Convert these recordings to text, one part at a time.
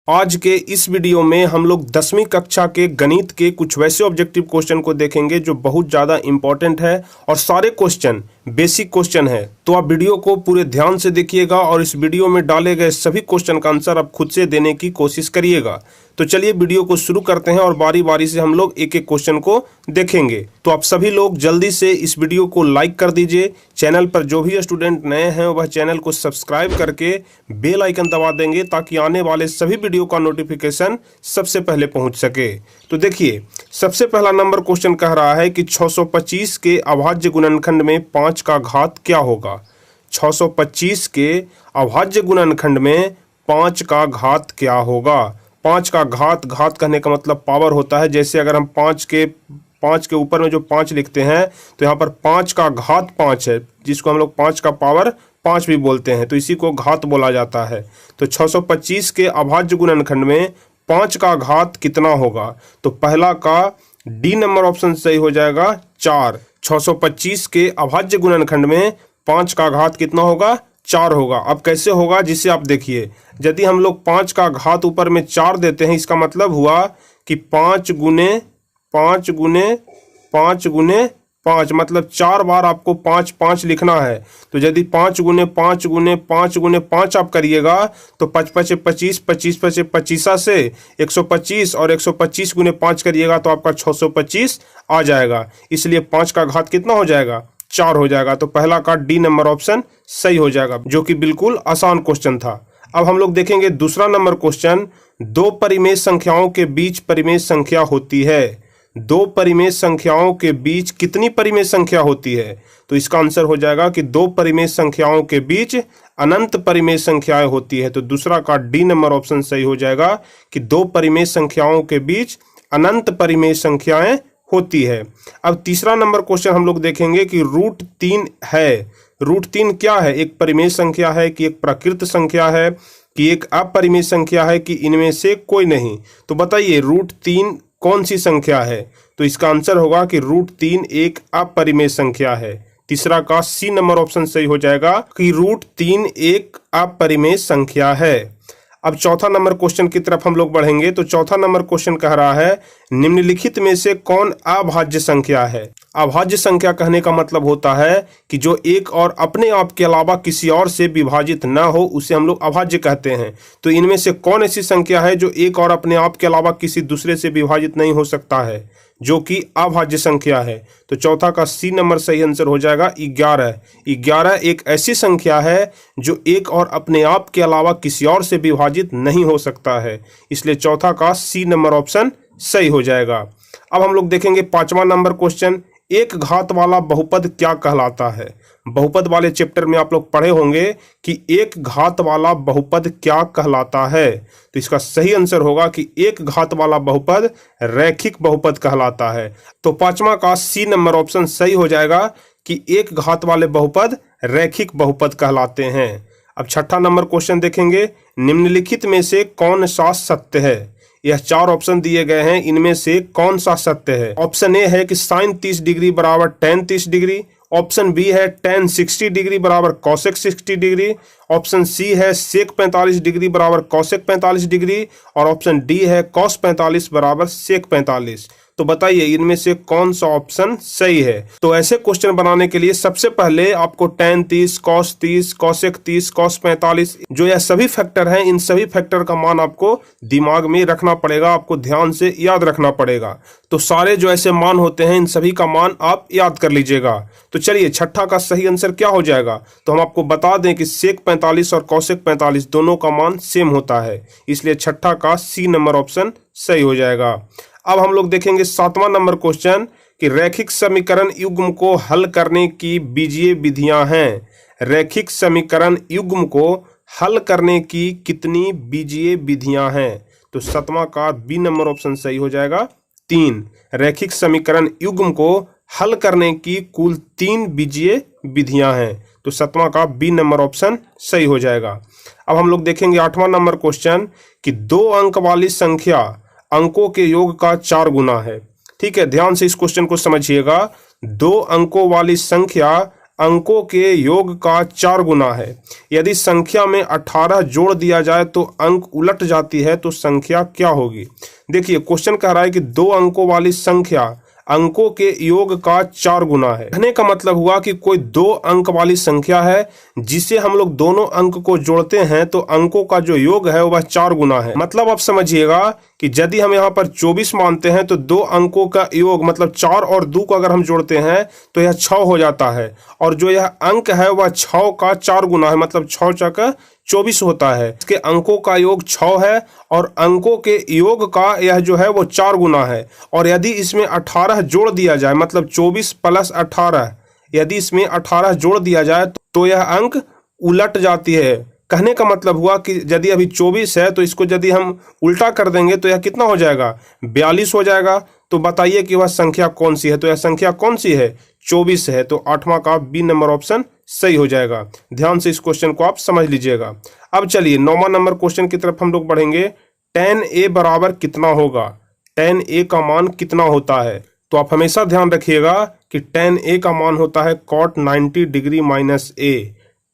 आज के इस वीडियो में हम लोग 10वीं कक्षा के गणित के कुछ वैसे ऑब्जेक्टिव क्वेश्चन को देखेंगे जो बहुत ज़्यादा इंपॉर्टेंट है और सारे क्वेश्चन बेसिक क्वेश्चन है। तो आप वीडियो को पूरे ध्यान से देखिएगा और इस वीडियो में डाले गए सभी क्वेश्चन का आंसर आप खुद से देने की कोशिश करिएगा। तो चलिए वीडियो को शुरू करते हैं और बारी बारी से हम लोग एक एक क्वेश्चन को देखेंगे। तो आप सभी लोग जल्दी से इस वीडियो को लाइक कर दीजिए। चैनल पर जो भी स्टूडेंट नए हैं वह चैनल को सब्सक्राइब करके बेल आइकन दबा देंगे ताकि आने वाले सभी वीडियो का नोटिफिकेशन सबसे पहले पहुंच सके। तो देखिए, सबसे पहला नंबर क्वेश्चन कह रहा है कि 625 के अभाज्य गुणनखंड में 5 का घात क्या होगा। 625 के अभाज्य गुणनखंड में 5 का घात क्या होगा। 5 का घात कहने का मतलब पावर होता है। जैसे अगर हम 5 के ऊपर में जो 5 लिखते हैं तो यहाँ पर 5 का घात 5 है, जिसको हम लोग 5 का पावर 5 भी बोलते हैं, तो इसी को घात बोला जाता है। तो 625 के अभाज्य गुणनखंड में 5 का घात कितना होगा। तो पहला का डी नंबर ऑप्शन सही हो जाएगा 4। 625 के अभाज्य गुणनखंड में 5 का घात कितना होगा, 4 होगा। अब कैसे होगा, जिसे आप देखिए, यदि हम लोग 5 का घात ऊपर में 4 देते हैं, इसका मतलब हुआ कि 5 गुने 5 मतलब 4 बार आपको 5 लिखना है। तो यदि 5 गुने 5 आप करिएगा तो 5 5 25 25 5 25 से 125 और 125 गुने 5 करिएगा तो आपका 625 आ जाएगा। इसलिए 5 का घात कितना हो जाएगा, 4 हो जाएगा। तो पहला का डी नंबर ऑप्शन सही हो जाएगा, जो कि बिल्कुल आसान क्वेश्चन था। अब हम लोग देखेंगे दूसरा नंबर क्वेश्चन। 2 परिमेय संख्याओं के बीच परिमेय संख्या होती है। 2 परिमेय संख्याओं के बीच कितनी परिमेय संख्या होती है। तो इसका आंसर हो जाएगा कि 2 परिमेय संख्याओं के बीच अनंत परिमेय संख्याएं होती है। तो दूसरा का डी नंबर ऑप्शन सही हो जाएगा कि 2 परिमेय संख्याओं के बीच अनंत परिमेय संख्याएं होती है। अब तीसरा नंबर क्वेश्चन हम लोग देखेंगे कि √3 है। √3 क्या है, एक परिमेय संख्या है कि एक प्राकृत संख्या है कि एक अपरिमेय संख्या है कि इनमें से कोई नहीं। तो बताइए √3 कौन सी संख्या है। तो इसका आंसर होगा कि √3 एक अपरिमेय संख्या है। तीसरा का सी नंबर ऑप्शन सही हो जाएगा कि √3 एक अपरिमेय संख्या है। अब चौथा नंबर क्वेश्चन की तरफ हम लोग बढ़ेंगे। तो चौथा नंबर क्वेश्चन कह रहा है निम्नलिखित में से कौन अभाज्य संख्या है। अभाज्य संख्या कहने का मतलब होता है कि जो एक और अपने आप के अलावा किसी और से विभाजित ना हो, उसे हम लोग अभाज्य कहते हैं। तो इनमें से कौन ऐसी संख्या है जो एक और अपने आप के अलावा किसी दूसरे से विभाजित नहीं हो सकता है, जो कि अभाज्य संख्या है। तो चौथा का सी नंबर सही आंसर हो जाएगा 11। 11 एक ऐसी संख्या है जो एक और अपने आप के अलावा किसी और से विभाजित नहीं हो सकता है। इसलिए चौथा का सी नंबर ऑप्शन सही हो जाएगा। अब हम लोग देखेंगे 5वां नंबर क्वेश्चन। एक घात वाला बहुपद क्या कहलाता है। बहुपद वाले चैप्टर में आप लोग पढ़े होंगे कि एक घात वाला बहुपद क्या कहलाता है। तो इसका सही आंसर होगा कि एक घात वाला बहुपद रैखिक बहुपद कहलाता है। तो 5वां का सी नंबर ऑप्शन सही हो जाएगा कि एक घात वाले बहुपद रैखिक बहुपद कहलाते हैं। अब 6ठा नंबर क्वेश्चन देखेंगे। निम्नलिखित में से कौन सा सत्य है। यह 4 ऑप्शन दिए गए हैं, इनमें से कौन सा सत्य है। ऑप्शन ए है कि साइन 30 डिग्री बराबर tan 30 डिग्री। ऑप्शन बी है tan 60 डिग्री बराबर cosec 60 डिग्री। ऑप्शन सी है sec 45 डिग्री बराबर cosec 45 डिग्री। और ऑप्शन डी है cos 45 बराबर sec 45। तो बताइए इनमें से कौन सा ऑप्शन सही है। तो ऐसे क्वेश्चन बनाने के लिए सबसे पहले आपको tan 30, cos 30, cosec 30, cos 45 जो यह सभी फैक्टर हैं, इन सभी फैक्टर का मान आपको दिमाग में रखना पड़ेगा, आपको ध्यान से याद रखना पड़ेगा। तो सारे जो ऐसे मान होते हैं इन सभी का मान आप याद कर लीजिएगा। तो चलिए 6ठा का सही आंसर क्या हो जाएगा। तो हम आपको बता दें कि sec 45 और cosec 45 दोनों का मान सेम होता है। इसलिए 6ठा का सी नंबर ऑप्शन सही हो जाएगा। अब हम लोग देखेंगे 7वां नंबर क्वेश्चन कि रैखिक समीकरण युग्म को हल करने की बीजीय विधियां हैं। रैखिक समीकरण युग्म को हल करने की कितनी बीजीय विधियां हैं। तो 7वां का बी नंबर ऑप्शन सही हो जाएगा 3। रैखिक समीकरण युग्म को हल करने की कुल 3 बीजीय विधियां हैं। तो 7वां का बी नंबर ऑप्शन सही हो जाएगा। अब हम लोग देखेंगे 8वां नंबर क्वेश्चन कि 2 अंक वाली संख्या अंकों के योग का 4 गुना है। ठीक है, ध्यान से इस क्वेश्चन को समझिएगा। 2 अंकों वाली संख्या अंकों के योग का 4 गुना है। यदि संख्या में 18 जोड़ दिया जाए तो अंक उलट जाती है, तो संख्या क्या होगी? देखिए क्वेश्चन कह रहा है कि 2 अंकों वाली संख्या अंकों के योग का 4 गुना है। कहने का मतलब हुआ कि कोई 2 अंक वाली संख्या है जिसे हम लोग दोनों अंक को जोड़ते हैं तो अंकों का जो योग है वह 4 गुना है। मतलब आप समझिएगा कि यदि हम यहाँ पर 24 मानते हैं तो 2 अंकों का योग मतलब 4 और 2 को अगर हम जोड़ते हैं तो यह 6 हो जाता है, और जो यह अंक है वह 6 का 4 गुना है, मतलब 6 चौका 24 होता है। इसके अंकों का योग 6 है और अंकों के योग का यह जो है वो 4 गुना है। और यदि इसमें 18 जोड़ दिया जाए, मतलब 24 प्लस 18, यदि इसमें 18 जोड़ दिया जाए तो यह अंक उलट जाती है। कहने का मतलब हुआ कि यदि अभी 24 है तो इसको यदि हम उल्टा कर देंगे तो यह कितना हो जाएगा? 42 हो जाएगा। तो बताइए कि वह संख्या कौन सी है? तो यह संख्या कौन सी है? 24 है। तो 8वां का बी नंबर ऑप्शन सही हो जाएगा। ध्यान से इस क्वेश्चन को आप समझ लीजिएगा। अब चलिए 9वां नंबर क्वेश्चन की तरफ हम लोग बढ़ेंगे। tan a बराबर कितना होगा? tan a का मान कितना होता है? तो आप हमेशा ध्यान रखिएगा कि tan a का मान होता है cot 90 degree minus a।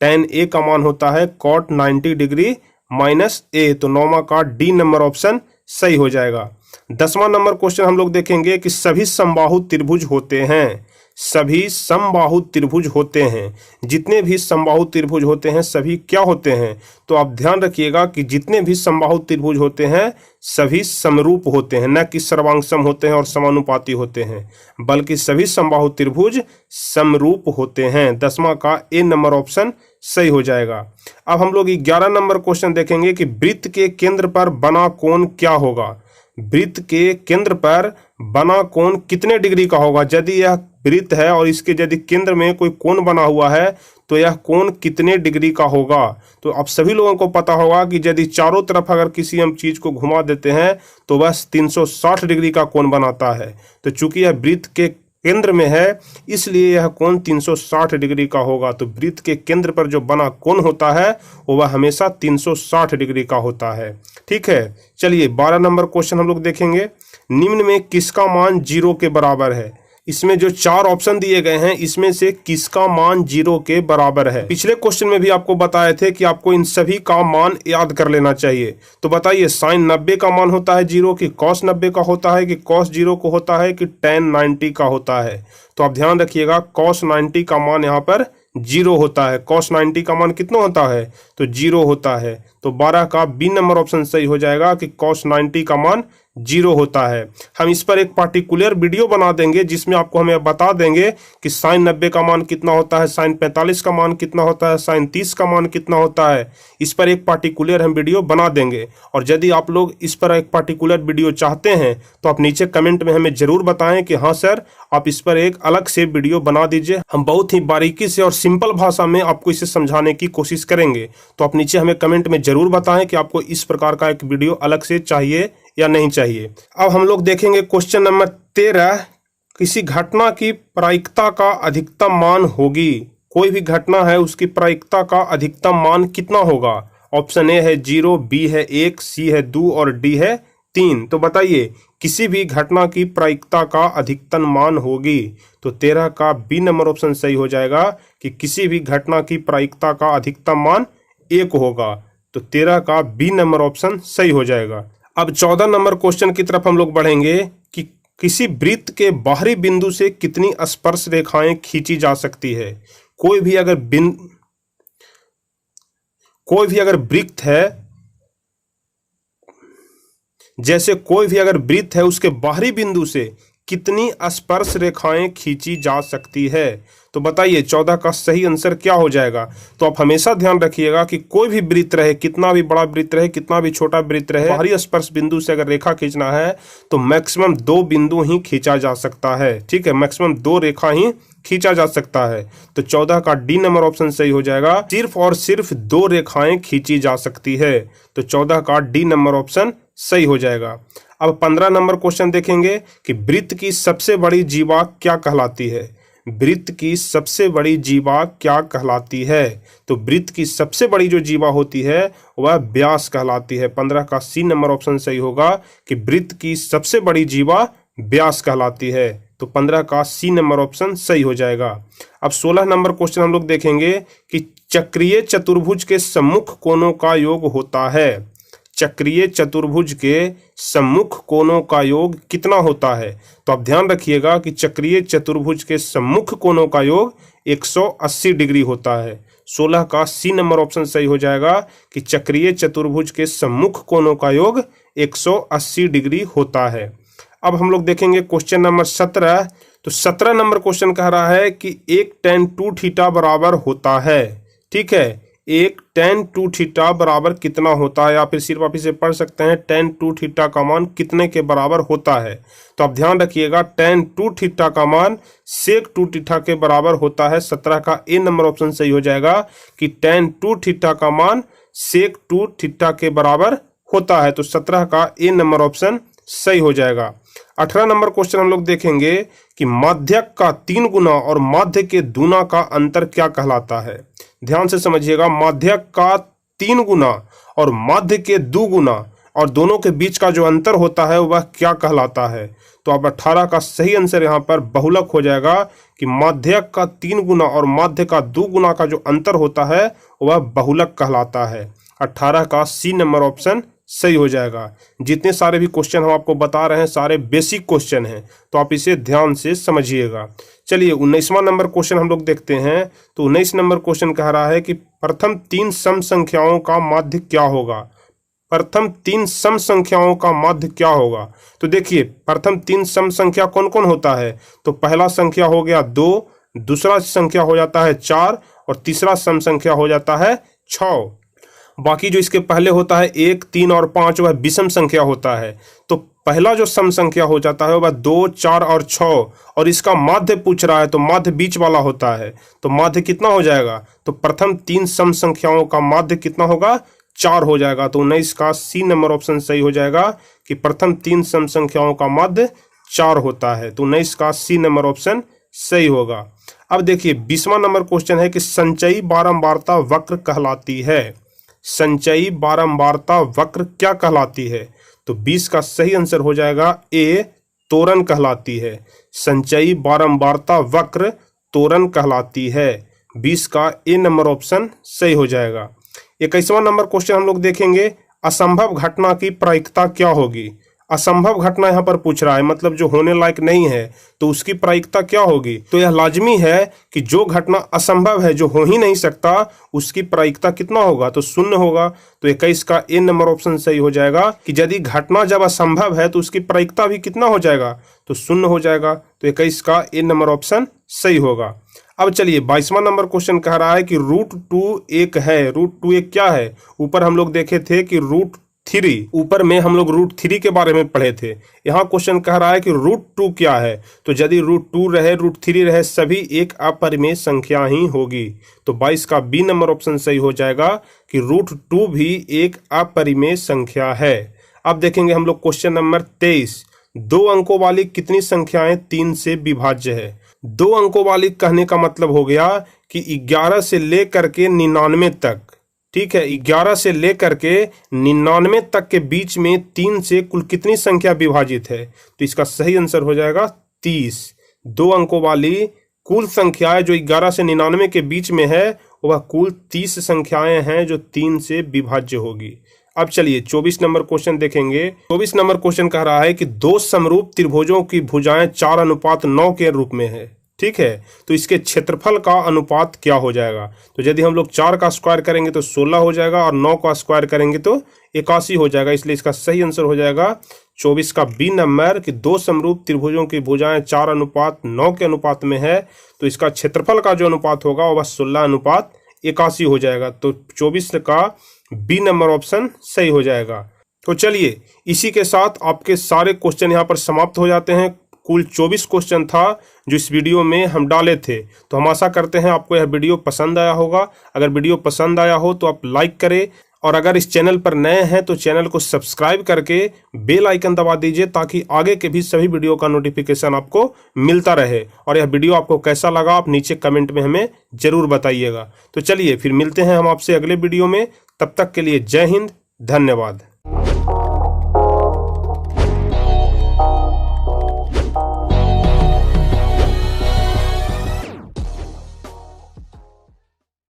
tan a का मान होता है cot 90 डिग्री माइनस a। तो 9वां का डी नंबर ऑप्शन सही हो जाएगा। 10वां नंबर क्वेश्चन हम लोग देखेंगे कि सभी समबाहु त्रिभुज होते हैं। सभी समबाहु त्रिभुज होते हैं। जितने भी समबाहु त्रिभुज होते हैं सभी क्या होते हैं? तो आप ध्यान रखिएगा कि जितने भी समबाहु त्रिभुज होते हैं सभी समरूप होते हैं, न कि सर्वांगसम होते हैं और समानुपाती होते हैं, बल्कि सभी समबाहु त्रिभुज समरूप होते हैं। 10वां का ए नंबर ऑप्शन सही हो जाएगा। अब हम लोग 11 नंबर क्वेश्चन देखेंगे कि वृत्त के केंद्र पर बना कोण क्या होगा? वृत्त के केंद्र पर बना कोण कितने डिग्री का होगा? यदि यह वृत्त है और इसके यदि केंद्र में कोई कोण बना हुआ है तो यह कोण कितने डिग्री का होगा? तो आप सभी लोगों को पता होगा कि यदि चारों तरफ अगर किसी हम चीज को घुमा देते हैं तो बस 360 डिग्री का कोण बनाता है। तो चूंकि यह वृत्त के केंद्र में है इसलिए यह कोण 360 डिग्री का होगा। तो वृत्त के केंद्र पर जो बना कोण होता है वह हमेशा 360 डिग्री का होता है। ठीक है, चलिए 12 नंबर क्वेश्चन हम लोग देखेंगे। निम्न में किसका मान 0 के बराबर है? इसमें जो 4 ऑप्शन दिए गए हैं इसमें से किसका मान 0 के बराबर है? पिछले क्वेश्चन में भी आपको बताए थे कि आपको इन सभी का मान याद कर लेना चाहिए। तो बताइए साइन 90 का मान होता है 0 की कॉस 90 का होता है कि कॉस 0 को होता है कि tan 90 का होता है? तो आप ध्यान रखिएगा कॉस 90 का मान यहाँ पर 0 होता है। कॉस 90 का मान कितना होता है? तो 0 होता है। तो 12 का बी नंबर ऑप्शन सही हो जाएगा कि कॉस 90 का मान 0 होता है। हम इस पर एक पार्टिकुलर वीडियो बना देंगे जिसमें आपको हमें बता देंगे कि साइन 90 का मान कितना होता है, साइन 45 का मान कितना होता है, साइन 30 का मान कितना होता है। इस पर एक पार्टिकुलर हम वीडियो बना देंगे। और यदि आप लोग इस पर एक पार्टिकुलर वीडियो चाहते हैं तो आप नीचे कमेंट में हमें जरूर बताएं कि हाँ सर आप इस पर एक अलग से वीडियो बना दीजिए। हम बहुत ही बारीकी से और सिंपल भाषा में आपको इसे समझाने की कोशिश करेंगे। तो आप नीचे हमें कमेंट में जरूर बताएं कि आपको इस प्रकार का एक वीडियो अलग से चाहिए या नहीं चाहिए। अब हम लोग देखेंगे क्वेश्चन नंबर 13। किसी घटना की प्रायिकता का अधिकतम मान होगी। कोई भी घटना है उसकी प्रायिकता का अधिकतम मान कितना होगा? ऑप्शन ए है 0, बी है 1, सी है 2 और डी है 3। तो बताइए किसी भी घटना की प्रायिकता का अधिकतम मान होगी। तो 13 का बी नंबर ऑप्शन सही हो जाएगा कि किसी भी घटना की प्रायिकता का अधिकतम मान 1 होगा। तो 13 का बी नंबर ऑप्शन सही हो जाएगा। अब 14 नंबर क्वेश्चन की तरफ हम लोग बढ़ेंगे कि किसी वृत्त के बाहरी बिंदु से कितनी स्पर्श रेखाएं खींची जा सकती है। कोई भी अगर वृत्त है, जैसे कोई भी अगर वृत्त है उसके बाहरी बिंदु से कितनी स्पर्श रेखाएं खींची जा सकती है। तो बताइए 14 का सही आंसर क्या हो जाएगा? तो आप हमेशा ध्यान रखिएगा कि कोई भी वृत्त रहे, कितना भी बड़ा वृत्त रहे, कितना भी छोटा वृत्त रहे, बाहरी स्पर्श बिंदु से अगर रेखा खींचना है तो मैक्सिमम 2 बिंदु ही खींचा जा सकता है। ठीक है, मैक्सिमम 2 रेखा ही खींचा जा सकता है। तो 14 का डी नंबर ऑप्शन सही हो जाएगा। सिर्फ और सिर्फ 2 रेखाएं खींची जा सकती है। तो 14 का डी नंबर ऑप्शन सही हो जाएगा। अब 15 नंबर क्वेश्चन देखेंगे कि वृत्त की सबसे बड़ी जीवा क्या कहलाती है। वृत्त की सबसे बड़ी जीवा क्या कहलाती है? तो वृत्त की सबसे बड़ी जो जीवा होती है वह व्यास कहलाती है। 15 का सी नंबर ऑप्शन सही होगा कि वृत्त की सबसे बड़ी जीवा व्यास कहलाती है। तो 15 का सी नंबर ऑप्शन सही हो जाएगा। अब 16 नंबर क्वेश्चन हम लोग देखेंगे कि चक्रीय चतुर्भुज के सम्मुख कोणों का योग होता है। चक्रीय चतुर्भुज के सम्मुख कोणों का योग कितना होता है? तो आप ध्यान रखिएगा कि चक्रीय चतुर्भुज के सम्मुख कोणों का योग 180 डिग्री होता है। 16 का सी नंबर ऑप्शन सही हो जाएगा कि चक्रीय चतुर्भुज के सम्मुख कोणों का योग 180 डिग्री होता है। अब हम लोग देखेंगे क्वेश्चन नंबर 17। तो 17 नंबर क्वेश्चन कह रहा है कि एक tan 2 थीटा बराबर होता है। ठीक है, एक tan 2 थीटा बराबर कितना होता है, या फिर सिर्फ आप इसे पढ़ सकते हैं tan 2 थीटा का मान कितने के बराबर होता है। तो आप ध्यान रखिएगा tan 2 थीटा का मान sec 2 थीटा के बराबर होता है। 17 का ए नंबर ऑप्शन सही हो जाएगा कि tan 2 थीटा का मान sec 2 थीटा के बराबर होता है। तो 17 का ए नंबर ऑप्शन सही हो जाएगा। 18 नंबर क्वेश्चन हम लोग देखेंगे कि माध्यक का 3 गुना और माध्य के दूना का अंतर क्या कहलाता है। ध्यान से समझिएगा, माध्यक का 3 गुना और माध्य के 2 गुना और दोनों के बीच का जो अंतर होता है वह क्या कहलाता है। तो अब 18 का सही आंसर यहाँ पर बहुलक हो जाएगा कि माध्यक का 3 गुना और माध्य का 2 गुना का जो अंतर होता है वह बहुलक कहलाता है। 18 का सी नंबर ऑप्शन सही हो जाएगा। जितने सारे भी क्वेश्चन हम आपको बता रहे हैं सारे बेसिक क्वेश्चन हैं, तो आप इसे ध्यान से समझिएगा। चलिए 19वां नंबर क्वेश्चन हम लोग देखते हैं। तो 19 नंबर क्वेश्चन कह रहा है कि प्रथम 3 सम संख्याओं का माध्य क्या होगा। प्रथम 3 सम संख्याओं का माध्य क्या होगा। तो देखिए, प्रथम 3 सम संख्या कौन कौन होता है। तो पहला संख्या हो गया 2, दूसरा संख्या हो जाता है 4 और तीसरा सम संख्या हो जाता है 6। बाकी जो इसके पहले होता है 1, 3 और 5 वह विषम संख्या होता है। तो पहला जो सम संख्या हो जाता है वह 2, 4 और 6, और इसका माध्य पूछ रहा है तो माध्य बीच वाला होता है। तो माध्य कितना हो जाएगा। तो प्रथम 3 सम संख्याओं का माध्य कितना होगा, 4 हो जाएगा। तो 19 का सी नंबर ऑप्शन सही हो जाएगा कि प्रथम 3 सम संख्याओं का माध्य 4 होता है। तो 19 का सी नंबर ऑप्शन सही होगा। अब देखिए 20वां नंबर क्वेश्चन है कि संचयी बारंबारता वक्र कहलाती है। संचयी बारंबारता वक्र क्या कहलाती है। तो 20 का सही आंसर हो जाएगा ए, त्वरण कहलाती है। संचयी बारंबारता वक्र त्वरण कहलाती है। 20 का ए नंबर ऑप्शन सही हो जाएगा। 21वां नंबर क्वेश्चन हम लोग देखेंगे, असंभव घटना की प्रायिकता क्या होगी। असंभव घटना यहाँ पर पूछ रहा है, मतलब जो होने लायक नहीं है, तो उसकी प्रायिकता क्या होगी। तो यह लाजमी है कि जो घटना असंभव है, जो हो ही नहीं सकता, उसकी प्रायिकता कितना होगा, तो 0 होगा। तो 21 का ए नंबर ऑप्शन सही हो जाएगा कि यदि घटना जब असंभव है तो उसकी प्रायिकता भी कितना हो जाएगा, तो 0 हो जाएगा। तो 21 का ए नंबर ऑप्शन सही होगा। अब चलिए 22वां नंबर क्वेश्चन कह रहा है कि √2 एक है। √2 एक क्या है। ऊपर हम लोग देखे थे कि √3, ऊपर में हम लोग √3 के बारे में पढ़े थे। यहाँ क्वेश्चन कह रहा है कि √2 क्या है। तो यदि √2 रहे, √3 रहे, सभी एक अपरिमेय संख्या ही होगी। तो 22 का बी नंबर ऑप्शन सही हो जाएगा कि √2 भी एक अपरिमेय संख्या है। अब देखेंगे हम लोग क्वेश्चन नंबर 23। 2 अंकों वाली कितनी संख्याएं 3 से विभाज्य है। 2 अंकों वाली कहने का मतलब हो गया कि 11 से लेकर के 99 तक, ठीक है, 11 से लेकर के 99 तक के बीच में 3 से कुल कितनी संख्या विभाजित है। तो इसका सही आंसर हो जाएगा 30। 2 अंकों वाली कुल संख्याएं जो 11 से 99 के बीच में है वह कुल 30 संख्याएं हैं जो 3 से विभाज्य होगी। अब चलिए 24 नंबर क्वेश्चन देखेंगे। 24 नंबर क्वेश्चन कह रहा है कि 2 समरूप त्रिभुजों की भुजाएं 4:9 के रूप में है। ठीक है, तो इसके क्षेत्रफल का अनुपात क्या हो जाएगा। तो यदि हम लोग 4 का स्क्वायर करेंगे तो 16 हो जाएगा और 9 का स्क्वायर करेंगे तो 81 हो जाएगा। इसलिए इसका सही आंसर हो जाएगा 24 का बी नंबर कि 2 समरूप त्रिभुजों की भुजाएं 4:9 के अनुपात में है। तो इसका क्षेत्रफल का जो अनुपात होगा वह 16:81 हो जाएगा। तो 24 का बी नंबर ऑप्शन सही हो जाएगा। तो चलिए इसी के साथ आपके सारे क्वेश्चन यहाँ पर समाप्त हो जाते हैं। कुल 24 क्वेश्चन था जो इस वीडियो में हम डाले थे। तो हम आशा करते हैं आपको यह वीडियो पसंद आया होगा। अगर वीडियो पसंद आया हो तो आप लाइक करें, और अगर इस चैनल पर नए हैं तो चैनल को सब्सक्राइब करके बेल आइकन दबा दीजिए ताकि आगे के भी सभी वीडियो का नोटिफिकेशन आपको मिलता रहे। और यह वीडियो आपको कैसा लगा आप नीचे कमेंट में हमें जरूर बताइएगा। तो चलिए फिर मिलते हैं हम आपसे अगले वीडियो में। तब तक के लिए जय हिंद, धन्यवाद।